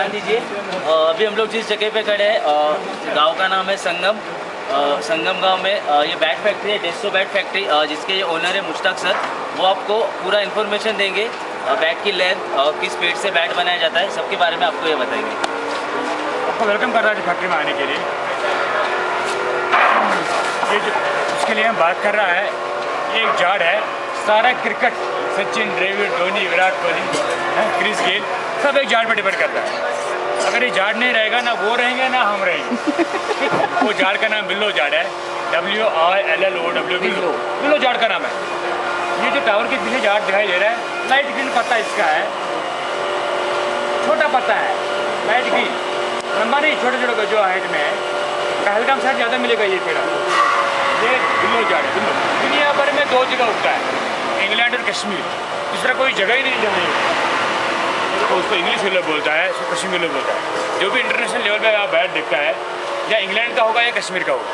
ध्यान दीजिए। अभी हम लोग जिस जगह पे खड़े हैं गांव का नाम है संगम। संगम गांव में ये बैट फैक्ट्री है, डेस्टो बैट फैक्ट्री, जिसके ये ओनर है मुश्ताक सर। वो आपको पूरा इन्फॉर्मेशन देंगे, बैट की लेंथ और किस स्पीड से बैट बनाया जाता है, सबके बारे में आपको ये बताएंगे। आपको वेलकम कर रहा है फैक्ट्री में आने के लिए। ये जो उसके लिए हम बात कर रहा है, ये एक जाड़ है। सारा cricket, Sachin, Dravid, Dhoni, Virat Kohli, Chris Gayle, सब एक जाड़ पर डिपेंड करता है। अगर ये जाड़ नहीं रहेगा ना वो रहेंगे ना हम रहेंगे। वो जाड़ का नाम बिल्लो जाड़ है, WILLO, बिल्लो जाड़ का नाम है। ये जो टावर के पीछे जाड़ दिखाई दे रहा है, लाइट ग्रीन पत्ता इसका है, छोटा पत्ता है, लाइट ग्रीन, लंबा नहीं, छोटे छोटे जो हाइट में है। पहलगाम साइड ज़्यादा मिलेगा ये पेड़। ये बिल्लो जाड़ है। बिल्लो दुनिया भर में 2 जगह उगता है, इंग्लैंड और कश्मीर। दूसरा कोई जगह ही नहीं जहाँ तो उसको इंग्लिश विलो बोलता है, उसको कश्मीर विलो बोलता है। जो भी इंटरनेशनल लेवल पे आप बैट दिखता है, या इंग्लैंड का होगा या कश्मीर का होगा,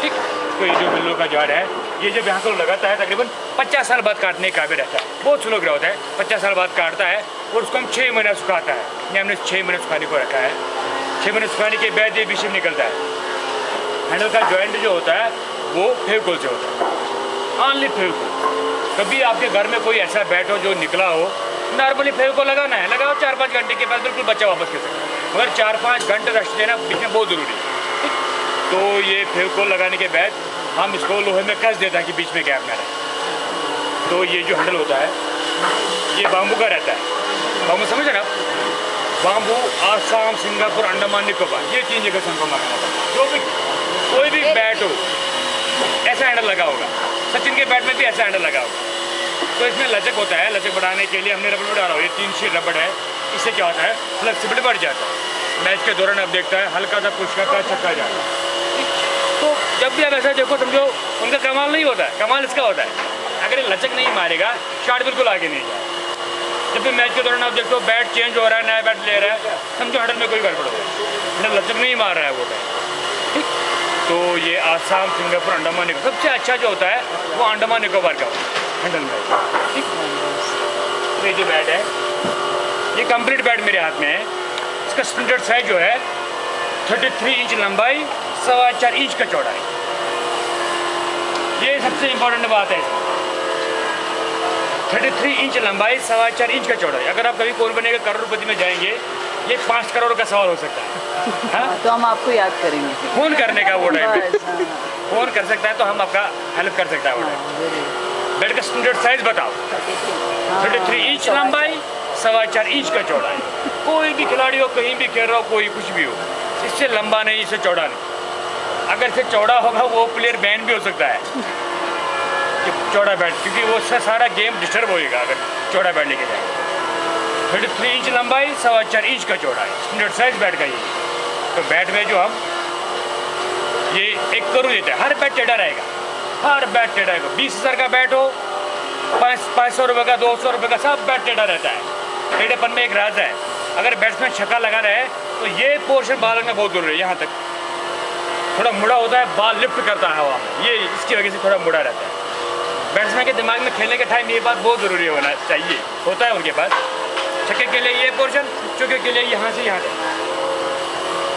ठीक। तो ये जो बिल्लो का जाड़ है, ये जब यहाँ को लगाता है तकरीबन 50 साल बाद काटने के काबिल रहता है। बहुत स्लो ग्रोथ है, 50 साल बाद काटता है और उसको हम 6 महीना सुखाता है। ये हमने 6 महीने सुखाने को रखा है। 6 महीने सुखाने के बाद ये बीच में निकलता है। हैंडल का जॉइंट जो होता है वो फेविकोल से होता है, ऑनली फेविकोल। कभी आपके घर में कोई ऐसा बैट हो जो निकला हो, नॉर्मली फेविकोल लगाना है, लगाओ 4-5 घंटे के बाद बिल्कुल बच्चा वापस कर सकते हैं, मगर 4-5 घंटे रेस्ट देना बीच में बहुत ज़रूरी है। तो ये फेविकोल लगाने के बाद हम इसको लोहे में कस देते हैं कि बीच में गैप ना रहे। तो ये जो हैंडल होता है ये बाम्बू का रहता है। बाम्बू समझ रहे आप? बाम्बू, आसाम, सिंगापुर, अंडमान निकोबार, ये 3 जगह से हमको मंगाना था। जो भी कोई भी बैट हो ऐसा हैंडल लगा होगा, सचिन के बैट में भी ऐसा हैंडल लगा होगा। तो इसमें लचक होता है, लचक बढ़ाने के लिए हमने रबड़ डाला हो। ये 3 शीट रबड़ है, इससे क्या होता है फ्लेक्सिबिलिटी बढ़ जाता है। मैच के दौरान आप देखता है हल्का सा पुश करता है, छक्का जाता है। तो जब भी आप ऐसा देखो समझो उनका कमाल नहीं होता है, कमाल इसका होता है। अगर ये लचक नहीं मारेगा शॉट बिल्कुल आगे नहीं जाए। जब भी मैच के दौरान आप देखो बैट चेंज हो रहा है, नया बैट ले रहा है, समझो हैंडल में कोई गड़बड़ हो रहा है, लचक नहीं मार रहा है वो बैट, ठीक। तो ये आसाम, सिंगापुर, अंडमान निकोबार, सबसे अच्छा जो होता है वो अंडमान निकोबार का होता है हैंडल में, ठीक। तो ये जो बैट है ये कंप्लीट बैट मेरे हाथ में है। इसका स्टैंडर्ड साइज जो है 33 इंच लंबाई, 4.25 इंच का चौड़ाई। ये सबसे इम्पोर्टेंट बात है। 33 इंच लंबाई, 4.25 इंच का चौड़ाई। अगर आप कभी कौन बनेगा करोड़पति में जाएंगे, ये 5 करोड़ का सवाल हो सकता है। हाँ? तो हम आपको याद करेंगे, फ़ोन करने का वो टाइम पे फ़ोन कर सकता है तो हम आपका हेल्प कर सकता है वो टाइम। बैट का स्टैंडर्ड साइज बताओ। 33 इंच लंबाई, 4.25 इंच का चौड़ाई। कोई भी खिलाड़ी हो, कहीं भी खेल रहा हो, कोई कुछ भी हो, इससे लंबा नहीं, इससे चौड़ा नहीं। अगर इससे चौड़ा होगा वो प्लेयर बैन भी हो सकता है कि चौड़ा बैट, क्योंकि वो सारा गेम डिस्टर्ब होएगा अगर चौड़ा बैट लेके जाएंगे। 33 इंच लंबाई, 4.25 इंच का चौड़ाई, स्टैंडर्ड साइज बैट का ये। तो बैट में जो हम ये 1 करोड़ देते हैं, हर बैट टेढ़ा रहेगा, हर बैट टेढ़ा रहेगा। 20,000 का बैट हो, 500 रुपये का, 200 रुपये का, सब बैट टेढ़ा रहता है। टेढ़ेपन में एक राज है। अगर बैट्समैन छक्का लगा रहे तो ये पोर्शन बॉल में बहुत जरूरी है। यहाँ तक थोड़ा मुड़ा होता है, बॉल लिफ्ट करता है हवा में, ये इसकी वजह से थोड़ा मुड़ा रहता है। बैट्समैन के दिमाग में खेलने के टाइम ये बात बहुत ज़रूरी होना चाहिए, होता है उनके पास। छक्के के लिए ये पोर्शन, चौके के लिए यहाँ से यहाँ तक,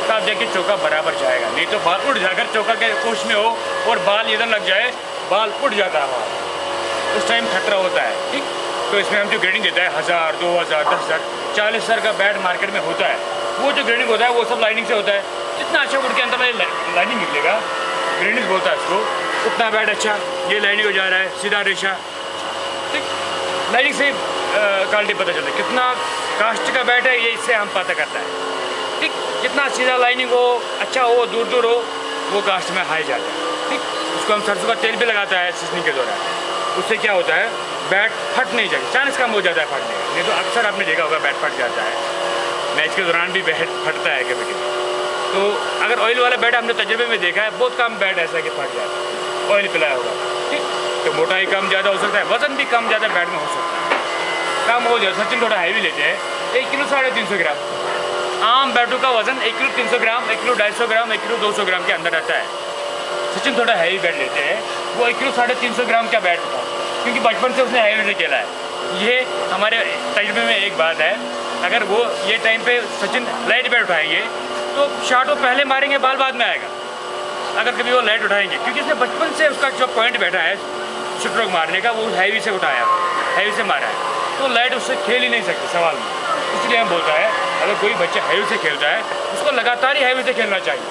तब जाके चौका बराबर जाएगा। नहीं तो बॉल उड़ जाकर चौका के कोश में हो और बॉल इधर लग जाए, बॉल उड़ जाता है वहाँ, उस टाइम खतरा होता है, ठीक। तो इसमें हम जो ग्रेडिंग देता है 1000, 2000, 10,000, 40,000 का बैट मार्केट में होता है। वो जो ग्रेडिंग होता है वो सब लाइनिंग से होता है। जितना अच्छा उड़ के अंदर लाइनिंग निकलेगा, ग्रेडिंग बोलता है उसको, उतना बैट अच्छा। ये लाइनिंग हो जा रहा है, सीधा रेशा, ठीक। लाइनिंग से क्वालिटी पता चलता है कितना कास्ट का बैट है, ये इससे हम पता करता है, ठीक। जितना सीधा लाइनिंग हो, अच्छा हो, दूर दूर हो, वो कास्ट में हाई जाता है, ठीक। उसको हम सरसों का तेल भी लगाता है सीजनिंग के दौरान। उससे क्या होता है बैट फट नहीं जाएगा, चांस कम हो जाता है फटने का। नहीं तो अक्सर आपने देखा होगा बैट फट जाता है, मैच के दौरान भी बैट फटता है कभी कभी। तो अगर ऑयल वाला बैट हमने तजुर्बे में देखा है, बहुत कम बैट ऐसा है कि फट जाता है, ऑयल पिलाया होगा, ठीक। तो मोटाई कम ज़्यादा हो सकता है, वजन भी कम ज़्यादा बैट में हो सकता है, कम हो जाए। सचिन थोड़ा हैवी लेते हैं, 1 किलो 350 ग्राम। आम बैटों का वजन 1 किलो 300 ग्राम, 1 किलो 250 ग्राम, 1 किलो 200 ग्राम के अंदर रहता है। सचिन थोड़ा हैवी बैट लेते हैं, वो 1 किलो 350 ग्राम का बैट था, क्योंकि बचपन से उसने हैवी से खेला है। ये हमारे तजुर्बे में एक बात है अगर वो ये टाइम पे सचिन लाइट बैट उठाएंगे तो शॉट वो पहले मारेंगे, बाल बाद में आएगा। अगर कभी वो लाइट उठाएंगे, क्योंकि इसने बचपन से उसका जो पॉइंट बैठा है स्ट्रोक मारने का, वो हैवी से उठाया, हैवी से मारा है, तो लाइट उससे खेल ही नहीं सकती सवाल में। इसलिए हम बोलता है अगर कोई बच्चा हैवी से खेलता है उसको लगातार ही हैवी से खेलना चाहिए।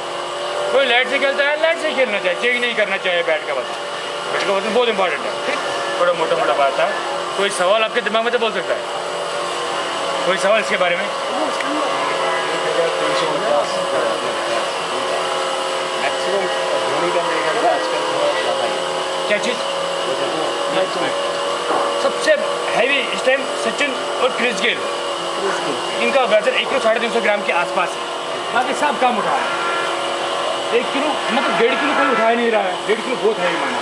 कोई लाइट से खेलता है लाइट से खेलना चाहिए, चेंज नहीं करना चाहिए बैट का वजन। बैट का वजन बहुत इंपॉर्टेंट है, ठीक, थोड़ा मोटा बात है। कोई सवाल आपके दिमाग में तो बोल सकता है, कोई सवाल इसके बारे में? क्या चीज़? सबसे हैवी इस टाइम सचिन और क्रिस गेल, इनका वजन 1 किलो 350 ग्राम के आसपास है। बाकी सब काम उठा है, 1 किलो मतलब 1.5 किलो कोई उठा नहीं रहा है। 1.5 किलो बहुत हैवी माना,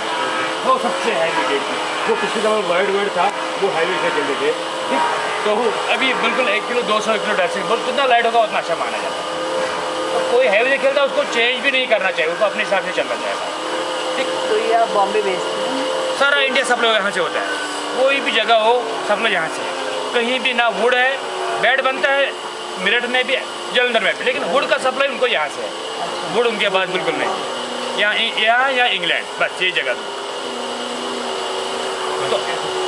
वो सबसे हैवी 1.5 किलो। वो पिछले दफा वर्ल्ड था, वो हैवी से खेलते थे, ठीक। तो अभी बिल्कुल 1 किलो 200 किलो ड्रेसिंग बहुत जितना लाइट होगा उतना अच्छा माना जाता है। तो कोई हैवी से खेलता है उसको चेंज भी नहीं करना चाहिए, उसको अपने हिसाब से चलना चाहिए, ठीक। तो ये आप बॉम्बे भेजते हैं? सारा इंडिया सप्लाई यहाँ से होता है, कोई भी जगह हो सप्लाई यहाँ से है। कहीं भी ना वुड है, बैट बनता है मेरठ में भी, जलंधर में भी, लेकिन वुड का सप्लाई उनको यहाँ से है। वुड उनके पास बिल्कुल नहीं, यहाँ या इंग्लैंड, बस ये जगह। तो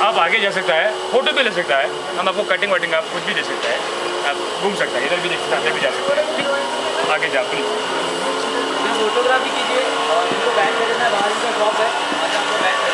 आप आगे जा सकता है, फोटो भी ले सकता है, हम आपको कटिंग वटिंग आप कुछ भी दे सकता है, आप घूम सकता है, इधर भी देख सकता है, अंदर भी जा सकता है, ठीक। आगे जा प्लीज फोटोग्राफी कीजिए और इनको बैठ कर बाहर इनका शॉप है, आज आपको बैठ कर